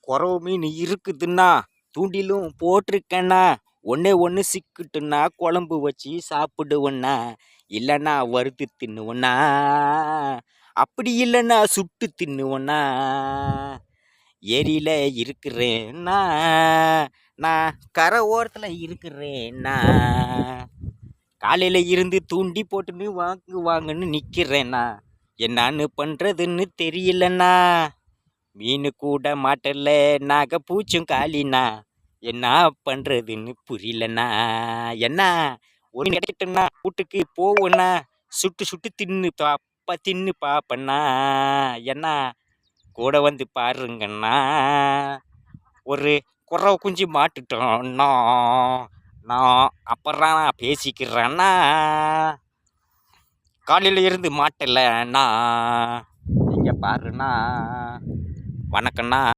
குறவு மீன் இருக்குதுன்னா தூண்டிலும் போட்டிருக்கேண்ணா. ஒன்னே ஒன்று சிக்கிட்டுன்னா குழம்பு வச்சு சாப்பிடுவேண்ணா. இல்லைன்னா வறுத்து தின்னுவேண்ணா. அப்படி இல்லைன்னா சுட்டு தின்னுவேண்ணா. ஏரியில் இருக்கிறேன்னா, நான் கரை ஓரத்தில் இருக்கிறேன்னா, காலையில் இருந்து தூண்டி போட்டுன்னு வாங்குன்னு நிற்கிறேன்னா, என்னான்னு பண்ணுறதுன்னு தெரியலண்ணா. மீன் கூட மாட்டல நாக பூச்சும் காலினா, என்ன பண்ணுறதுன்னு புரியலண்ணா. என்ன ஒரு கிடைக்கட்டுன்னா வீட்டுக்கு போவேண்ணா. சுட்டு சுட்டு தின்னு பாப்பண்ணா. என்ன கூட வந்து பாருங்கண்ணா. ஒரு குறவை குஞ்சு மாட்டுட்டோம்னா நான் அப்புறம் பேசிக்கிறேன்னா. காலையில் இருந்து மாட்டலைண்ணா, நீங்கள் பாருண்ணா. வணக்கண்ணா.